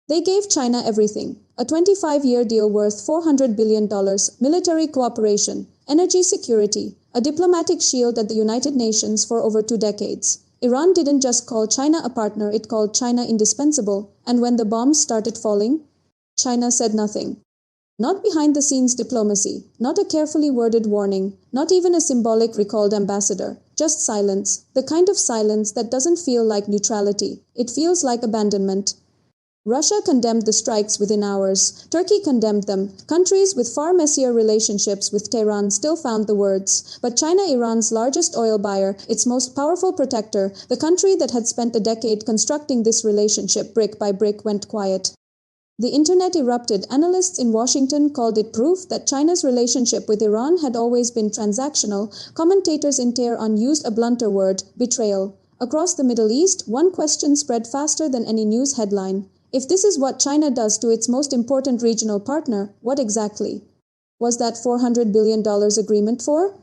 They gave China everything: a 25-year deal worth $400 billion, military cooperation, energy security, a diplomatic shield at the United Nations for over 2 decades. Iran didn't just call China a partner, it called China indispensable, and when the bombs started falling, China said nothing. Not behind-the-scenes diplomacy, not a carefully worded warning, not even a symbolic recalled ambassador, just silence, the kind of silence that doesn't feel like neutrality, it feels like abandonment. Russia condemned the strikes within hours. Turkey condemned them. Countries with far messier relationships with Tehran still found the words. But China, Iran's largest oil buyer, its most powerful protector, the country that had spent a decade constructing this relationship brick by brick, went quiet. The internet erupted. Analysts in Washington called it proof that China's relationship with Iran had always been transactional. Commentators in Tehran used a blunter word: betrayal. Across the Middle East, one question spread faster than any news headline. If this is what China does to its most important regional partner, what exactly was that $400 billion agreement for?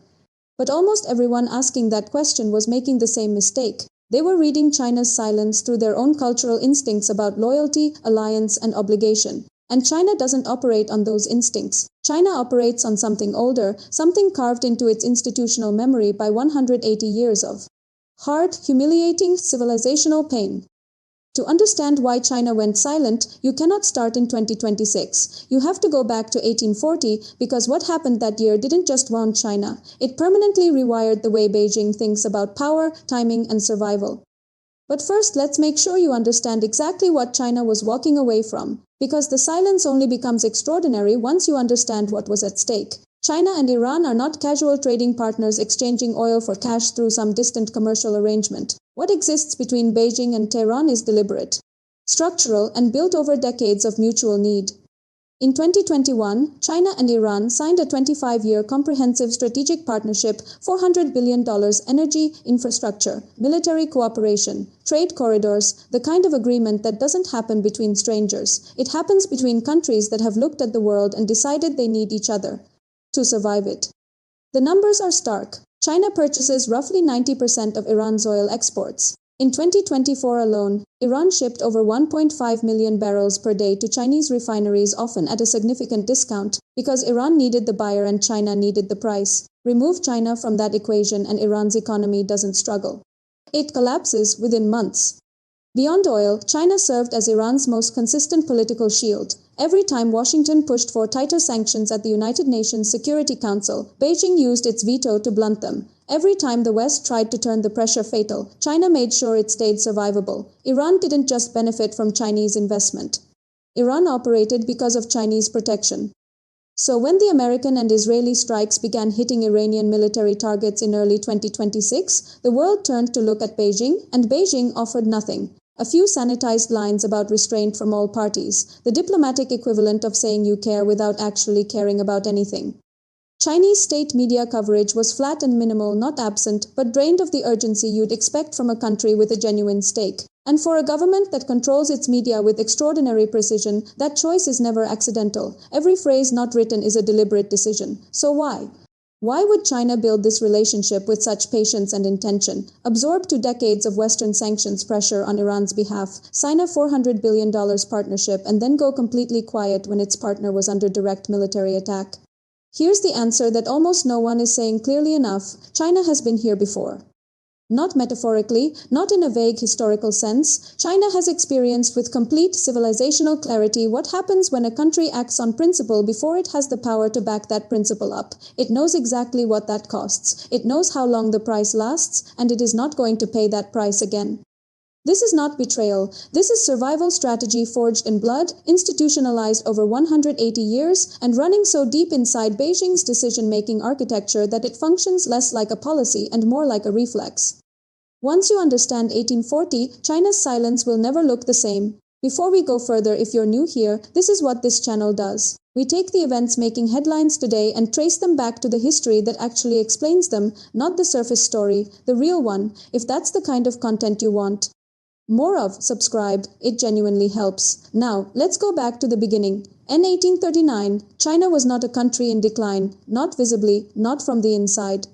But almost everyone asking that question was making the same mistake. They were reading China's silence through their own cultural instincts about loyalty, alliance, and obligation. And China doesn't operate on those instincts. China operates on something older, something carved into its institutional memory by 180 years of hard, humiliating, civilizational pain. To understand why China went silent, you cannot start in 2026. You have to go back to 1840, because what happened that year didn't just wound China. It permanently rewired the way Beijing thinks about power, timing, and survival. But first, let's make sure you understand exactly what China was walking away from, because the silence only becomes extraordinary once you understand what was at stake. China and Iran are not casual trading partners exchanging oil for cash through some distant commercial arrangement. What exists between Beijing and Tehran is deliberate, structural, and built over decades of mutual need. In 2021, China and Iran signed a 25-year comprehensive strategic partnership: $400 billion, energy, infrastructure, military cooperation, trade corridors, the kind of agreement that doesn't happen between strangers. It happens between countries that have looked at the world and decided they need each other to survive it. The numbers are stark. China purchases roughly 90% of Iran's oil exports. In 2024 alone, Iran shipped over 1.5 million barrels per day to Chinese refineries, often at a significant discount, because Iran needed the buyer and China needed the price. Remove China from that equation and Iran's economy doesn't struggle. It collapses within months. Beyond oil, China served as Iran's most consistent political shield. Every time Washington pushed for tighter sanctions at the United Nations Security Council, Beijing used its veto to blunt them. Every time the West tried to turn the pressure fatal, China made sure it stayed survivable. Iran didn't just benefit from Chinese investment. Iran operated because of Chinese protection. So when the American and Israeli strikes began hitting Iranian military targets in early 2026, the world turned to look at Beijing, and Beijing offered nothing. A few sanitized lines about restraint from all parties, the diplomatic equivalent of saying you care without actually caring about anything. Chinese state media coverage was flat and minimal, not absent, but drained of the urgency you'd expect from a country with a genuine stake. And for a government that controls its media with extraordinary precision, that choice is never accidental. Every phrase not written is a deliberate decision. So why? Why would China build this relationship with such patience and intention, absorb 2 decades of Western sanctions pressure on Iran's behalf, sign a $400 billion partnership, and then go completely quiet when its partner was under direct military attack? Here's the answer that almost no one is saying clearly enough: China has been here before. Not metaphorically, not in a vague historical sense, China has experienced with complete civilizational clarity what happens when a country acts on principle before it has the power to back that principle up. It knows exactly what that costs. It knows how long the price lasts, and it is not going to pay that price again. This is not betrayal. This is survival strategy forged in blood, institutionalized over 180 years, and running so deep inside Beijing's decision-making architecture that it functions less like a policy and more like a reflex. Once you understand 1840, China's silence will never look the same. Before we go further, if you're new here, this is what this channel does. We take the events making headlines today and trace them back to the history that actually explains them, not the surface story, the real one, if that's the kind of content you want more of. Subscribe, it genuinely helps. Now, let's go back to the beginning. In 1839, China was not a country in decline, not visibly, not from the inside.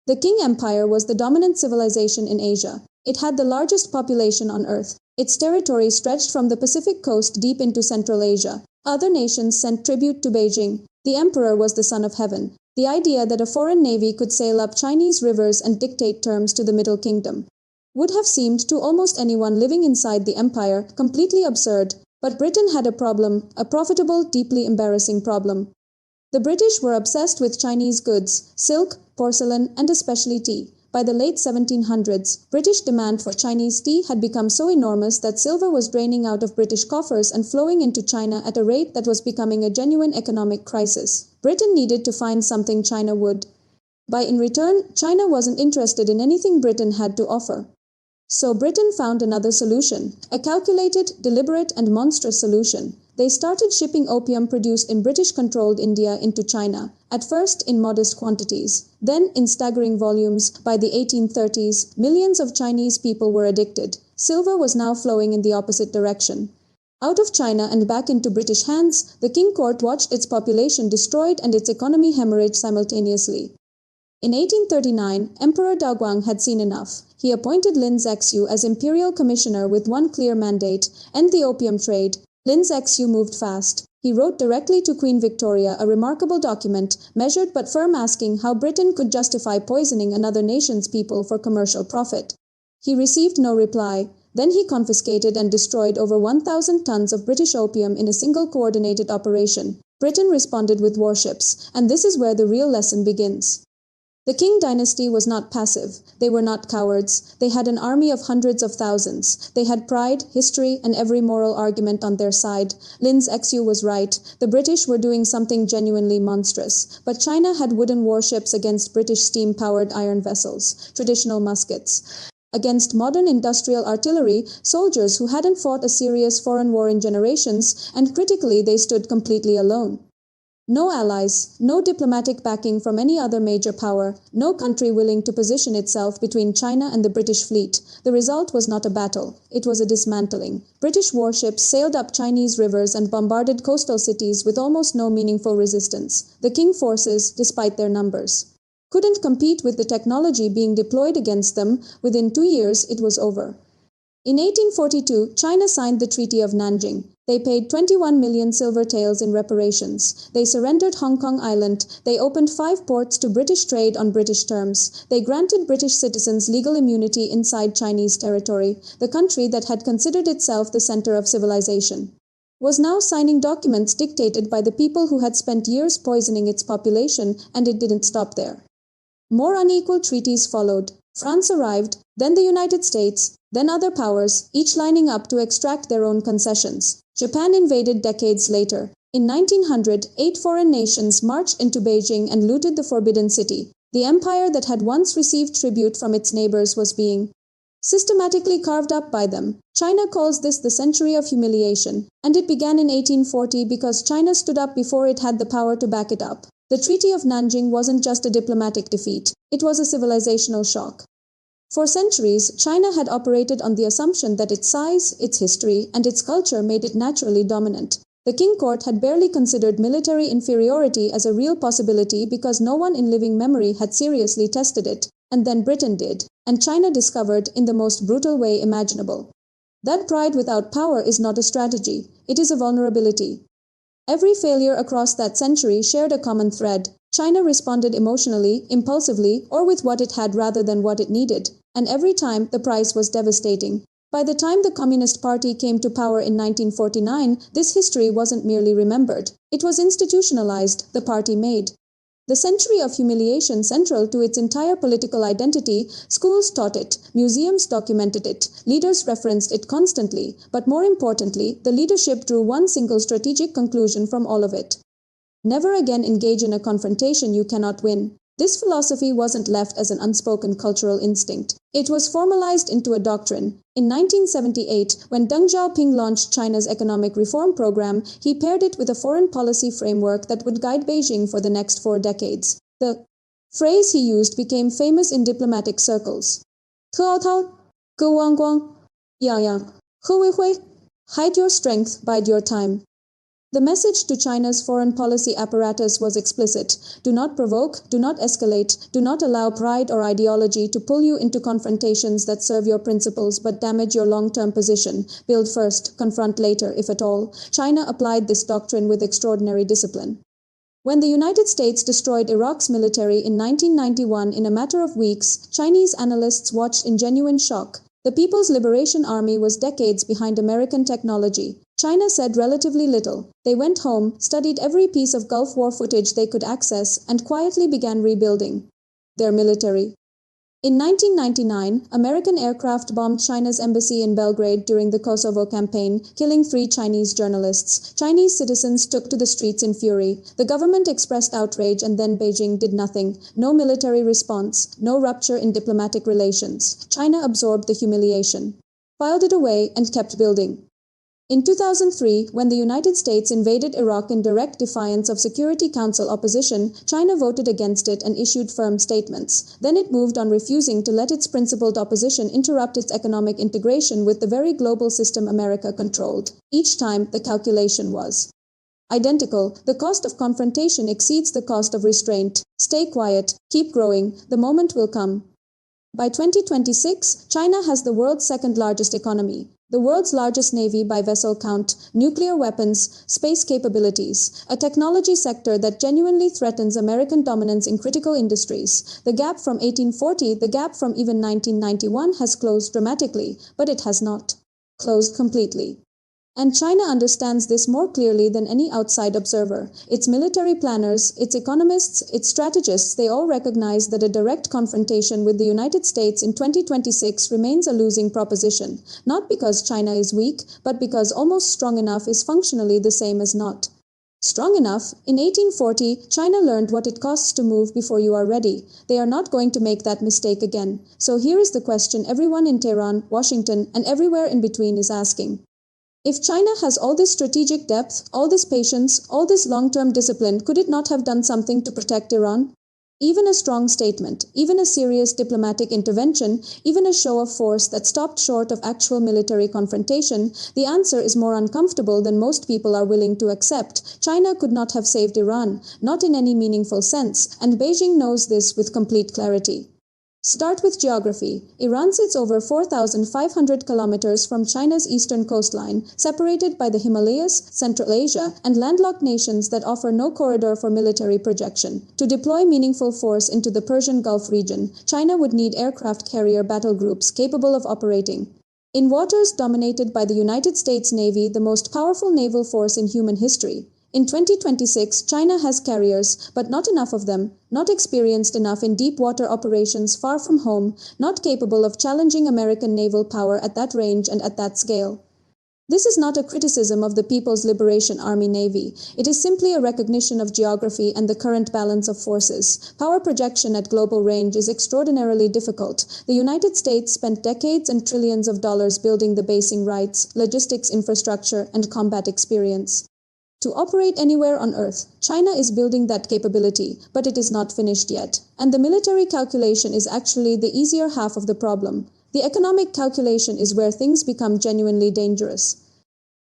The Qing Empire was the dominant civilization in Asia. It had the largest population on Earth, Its territory stretched from the Pacific coast deep into Central Asia. Other nations sent tribute to Beijing. The emperor was the son of heaven. The idea that a foreign navy could sail up Chinese rivers and dictate terms to the Middle Kingdom would have seemed to almost anyone living inside the empire completely absurd. But Britain had a problem, a profitable, deeply embarrassing problem. The British were obsessed with Chinese goods, silk, porcelain, and especially tea. By the late 1700s, British demand for Chinese tea had become so enormous that silver was draining out of British coffers and flowing into China at a rate that was becoming a genuine economic crisis. Britain needed to find something China would buy in return. China wasn't interested in anything Britain had to offer. So Britain found another solution, a calculated, deliberate, and monstrous solution. They started shipping opium produced in British-controlled India into China, at first in modest quantities, then in staggering volumes. By the 1830s, millions of Chinese people were addicted. Silver was now flowing in the opposite direction. Out of China and back into British hands, the King Court watched its population destroyed and its economy hemorrhage simultaneously. In 1839, Emperor Daoguang had seen enough. He appointed Lin Zexu as imperial commissioner with one clear mandate: end the opium trade. Lin Zexu moved fast. He wrote directly to Queen Victoria a remarkable document, measured but firm, asking how Britain could justify poisoning another nation's people for commercial profit. He received no reply. Then he confiscated and destroyed over 1,000 tons of British opium in a single coordinated operation. Britain responded with warships, and this is where the real lesson begins. The Qing Dynasty was not passive. They were not cowards. They had an army of hundreds of thousands. They had pride, history, and every moral argument on their side. Lin Zexu was right. The British were doing something genuinely monstrous. But China had wooden warships against British steam-powered iron vessels, traditional muskets. Against modern industrial artillery, soldiers who hadn't fought a serious foreign war in generations, and critically they stood completely alone. No allies, no diplomatic backing from any other major power, no country willing to position itself between China and the British fleet. The result was not a battle, it was a dismantling. British warships sailed up Chinese rivers and bombarded coastal cities with almost no meaningful resistance. The Qing forces, despite their numbers, couldn't compete with the technology being deployed against them. Within 2 years, it was over. In 1842, China signed the Treaty of Nanjing. They paid 21 million silver taels in reparations. They surrendered Hong Kong Island. They opened 5 ports to British trade on British terms. They granted British citizens legal immunity inside Chinese territory. The country that had considered itself the center of civilization was now signing documents dictated by the people who had spent years poisoning its population, and it didn't stop there. More unequal treaties followed. France arrived, then the United States, then other powers, each lining up to extract their own concessions. Japan invaded decades later. In 1900, 8 foreign nations marched into Beijing and looted the Forbidden City. The empire that had once received tribute from its neighbors was being systematically carved up by them. China calls this the Century of Humiliation, and it began in 1840 because China stood up before it had the power to back it up. The Treaty of Nanjing wasn't just a diplomatic defeat, it was a civilizational shock. For centuries, China had operated on the assumption that its size, its history, and its culture made it naturally dominant. The King Court had barely considered military inferiority as a real possibility because no one in living memory had seriously tested it, and then Britain did, and China discovered in the most brutal way imaginable. That pride without power is not a strategy, it is a vulnerability. Every failure across that century shared a common thread. China responded emotionally, impulsively, or with what it had rather than what it needed. And every time, the price was devastating. By the time the Communist Party came to power in 1949, this history wasn't merely remembered. It was institutionalized, the party made the Century of Humiliation central to its entire political identity. Schools taught it, museums documented it, leaders referenced it constantly, but more importantly, the leadership drew one single strategic conclusion from all of it. Never again engage in a confrontation you cannot win. This philosophy wasn't left as an unspoken cultural instinct. It was formalized into a doctrine. In 1978, when Deng Xiaoping launched China's economic reform program, he paired it with a foreign policy framework that would guide Beijing for the next 4 decades. The phrase he used became famous in diplomatic circles. 特奥涛, 各汪光, 样样, 和为会, hide your strength, bide your time. The message to China's foreign policy apparatus was explicit. Do not provoke, do not escalate, do not allow pride or ideology to pull you into confrontations that serve your principles but damage your long-term position. Build first, confront later, if at all. China applied this doctrine with extraordinary discipline. When the United States destroyed Iraq's military in 1991 in a matter of weeks, Chinese analysts watched in genuine shock. The People's Liberation Army was decades behind American technology. China said relatively little. They went home, studied every piece of Gulf War footage they could access, and quietly began rebuilding their military. In 1999, American aircraft bombed China's embassy in Belgrade during the Kosovo campaign, killing 3 Chinese journalists. Chinese citizens took to the streets in fury. The government expressed outrage and then Beijing did nothing. No military response, no rupture in diplomatic relations. China absorbed the humiliation, filed it away, and kept building. In 2003, when the United States invaded Iraq in direct defiance of Security Council opposition, China voted against it and issued firm statements. Then it moved on refusing to let its principled opposition interrupt its economic integration with the very global system America controlled. Each time, the calculation was identical. The cost of confrontation exceeds the cost of restraint. Stay quiet, keep growing, the moment will come. By 2026, China has the world's second largest economy, the world's largest navy by vessel count, nuclear weapons, space capabilities, a technology sector that genuinely threatens American dominance in critical industries. The gap from 1840, the gap from even 1991 has closed dramatically, but it has not closed completely. And China understands this more clearly than any outside observer. Its military planners, its economists, its strategists, they all recognize that a direct confrontation with the United States in 2026 remains a losing proposition, not because China is weak, but because almost strong enough is functionally the same as not strong enough. In 1840, China learned what it costs to move before you are ready. They are not going to make that mistake again. So here is the question everyone in Tehran, Washington, and everywhere in between is asking. If China has all this strategic depth, all this patience, all this long-term discipline, could it not have done something to protect Iran? Even a strong statement, even a serious diplomatic intervention, even a show of force that stopped short of actual military confrontation, the answer is more uncomfortable than most people are willing to accept. China could not have saved Iran, not in any meaningful sense, and Beijing knows this with complete clarity. Start with geography. Iran sits over 4,500 kilometers from China's eastern coastline, separated by the Himalayas, Central Asia, and landlocked nations that offer no corridor for military projection. To deploy meaningful force into the Persian Gulf region, China would need aircraft carrier battle groups capable of operating in waters dominated by the United States Navy, the most powerful naval force in human history. In 2026, China has carriers, but not enough of them, not experienced enough in deep water operations far from home, not capable of challenging American naval power at that range and at that scale. This is not a criticism of the People's Liberation Army Navy. It is simply a recognition of geography and the current balance of forces. Power projection at global range is extraordinarily difficult. The United States spent decades and trillions of dollars building the basing rights, logistics infrastructure, and combat experience to operate anywhere on Earth. China is building that capability, but it is not finished yet. And the military calculation is actually the easier half of the problem. The economic calculation is where things become genuinely dangerous.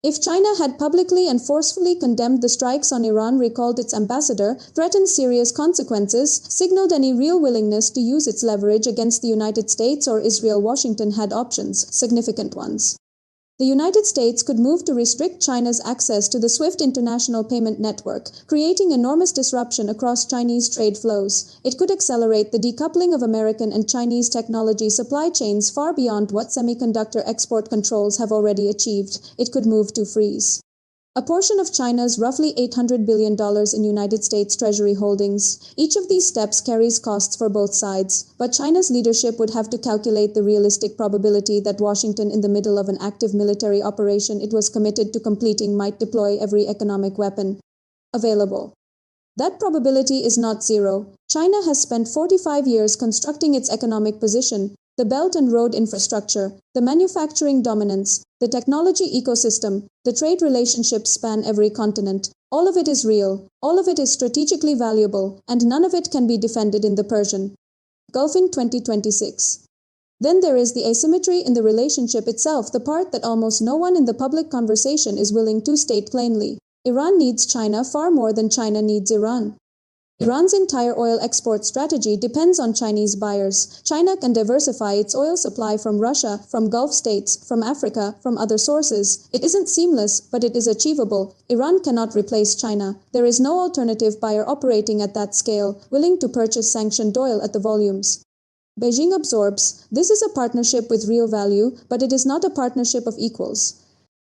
If China had publicly and forcefully condemned the strikes on Iran, recalled its ambassador, threatened serious consequences, signaled any real willingness to use its leverage against the United States or Israel, Washington had options, significant ones. The United States could move to restrict China's access to the SWIFT international payment network, creating enormous disruption across Chinese trade flows. It could accelerate the decoupling of American and Chinese technology supply chains far beyond what semiconductor export controls have already achieved. It could move to freeze a portion of China's roughly $800 billion in United States Treasury holdings. Each of these steps carries costs for both sides, but China's leadership would have to calculate the realistic probability that Washington, in the middle of an active military operation it was committed to completing, might deploy every economic weapon available. That probability is not zero. China has spent 45 years constructing its economic position, the Belt and Road infrastructure, the manufacturing dominance, the technology ecosystem, the trade relationships span every continent. All of it is real, all of it is strategically valuable, and none of it can be defended in the Persian Gulf in 2026. Then there is the asymmetry in the relationship itself, the part that almost no one in the public conversation is willing to state plainly. Iran needs China far more than China needs Iran. Iran's entire oil export strategy depends on Chinese buyers. China can diversify its oil supply from Russia, from Gulf states, from Africa, from other sources. It isn't seamless, but it is achievable. Iran cannot replace China. There is no alternative buyer operating at that scale, willing to purchase sanctioned oil at the volumes Beijing absorbs. This is a partnership with real value, but it is not a partnership of equals.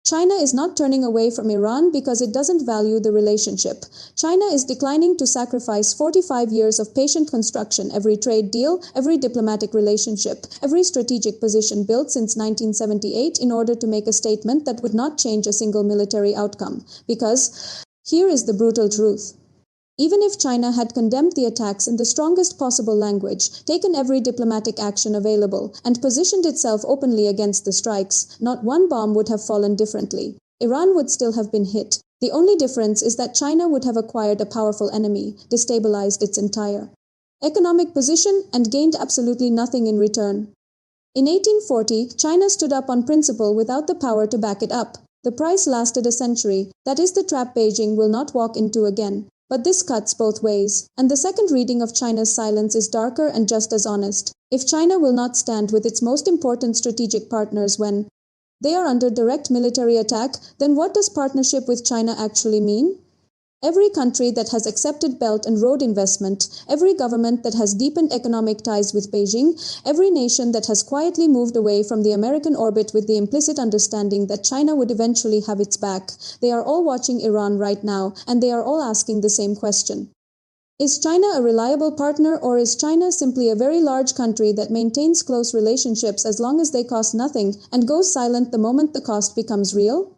China is not turning away from Iran because it doesn't value the relationship. China is declining to sacrifice 45 years of patient construction, every trade deal, every diplomatic relationship, every strategic position built since 1978 in order to make a statement that would not change a single military outcome. Because here is the brutal truth. Even if China had condemned the attacks in the strongest possible language, taken every diplomatic action available, and positioned itself openly against the strikes, not one bomb would have fallen differently. Iran would still have been hit. The only difference is that China would have acquired a powerful enemy, destabilized its entire economic position, and gained absolutely nothing in return. In 1840, China stood up on principle without the power to back it up. The price lasted a century. That is the trap Beijing will not walk into again. But this cuts both ways, and the second reading of China's silence is darker and just as honest. If China will not stand with its most important strategic partners when they are under direct military attack, then what does partnership with China actually mean? Every country that has accepted Belt and Road investment, every government that has deepened economic ties with Beijing, every nation that has quietly moved away from the American orbit with the implicit understanding that China would eventually have its back, they are all watching Iran right now, and they are all asking the same question. Is China a reliable partner, or is China simply a very large country that maintains close relationships as long as they cost nothing and goes silent the moment the cost becomes real?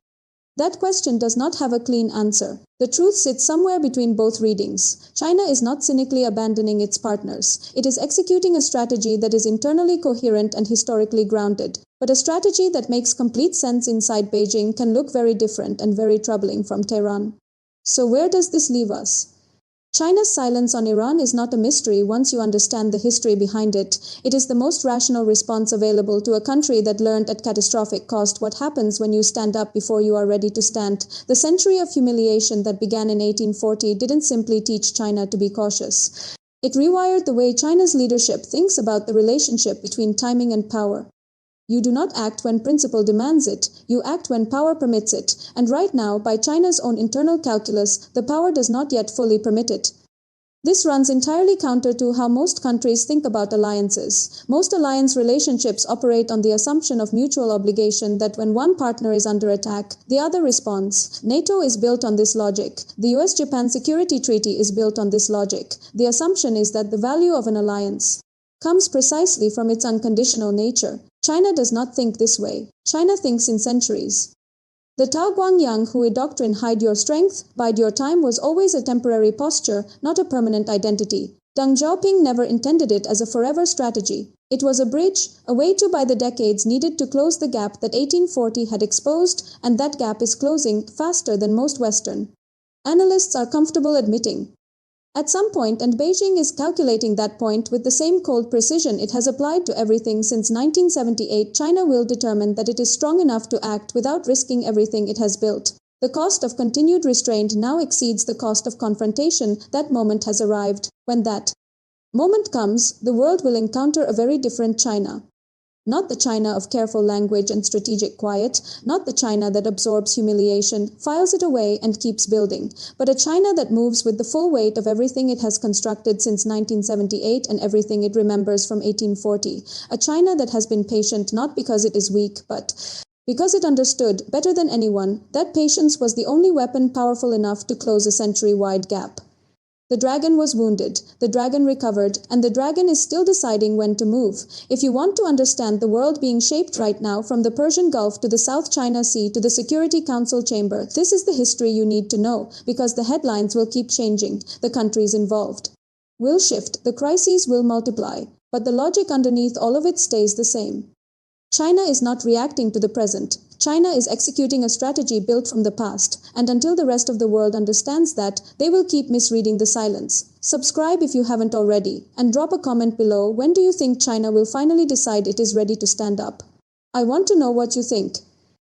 That question does not have a clean answer. The truth sits somewhere between both readings. China is not cynically abandoning its partners. It is executing a strategy that is internally coherent and historically grounded. But a strategy that makes complete sense inside Beijing can look very different and very troubling from Tehran. So where does this leave us? China's silence on Iran is not a mystery once you understand the history behind it. It is the most rational response available to a country that learned at catastrophic cost what happens when you stand up before you are ready to stand. The Century of Humiliation that began in 1840 didn't simply teach China to be cautious. It rewired the way China's leadership thinks about the relationship between timing and power. You do not act when principle demands it, you act when power permits it, and right now, by China's own internal calculus, the power does not yet fully permit it. This runs entirely counter to how most countries think about alliances. Most alliance relationships operate on the assumption of mutual obligation that when one partner is under attack, the other responds. NATO is built on this logic. The US-Japan Security Treaty is built on this logic. The assumption is that the value of an alliance comes precisely from its unconditional nature. China does not think this way. China thinks in centuries. The Tao Guangyang Hui doctrine, hide your strength, bide your time, was always a temporary posture, not a permanent identity. Deng Xiaoping never intended it as a forever strategy. It was a bridge, a way to buy the decades needed to close the gap that 1840 had exposed, and that gap is closing faster than most Western analysts are comfortable admitting. At some point, and Beijing is calculating that point with the same cold precision it has applied to everything since 1978, China will determine that it is strong enough to act without risking everything it has built. The cost of continued restraint now exceeds the cost of confrontation. That moment has arrived. When that moment comes, the world will encounter a very different China. Not the China of careful language and strategic quiet, not the China that absorbs humiliation, files it away, and keeps building, but a China that moves with the full weight of everything it has constructed since 1978 and everything it remembers from 1840. A China that has been patient not because it is weak, but because it understood, better than anyone, that patience was the only weapon powerful enough to close a century-wide gap. The dragon was wounded, the dragon recovered, and the dragon is still deciding when to move. If you want to understand the world being shaped right now from the Persian Gulf to the South China Sea to the Security Council chamber, this is the history you need to know, because the headlines will keep changing, the countries involved will shift, the crises will multiply, but the logic underneath all of it stays the same. China is not reacting to the present. China is executing a strategy built from the past, and until the rest of the world understands that, they will keep misreading the silence. Subscribe if you haven't already, and drop a comment below. When do you think China will finally decide it is ready to stand up? I want to know what you think.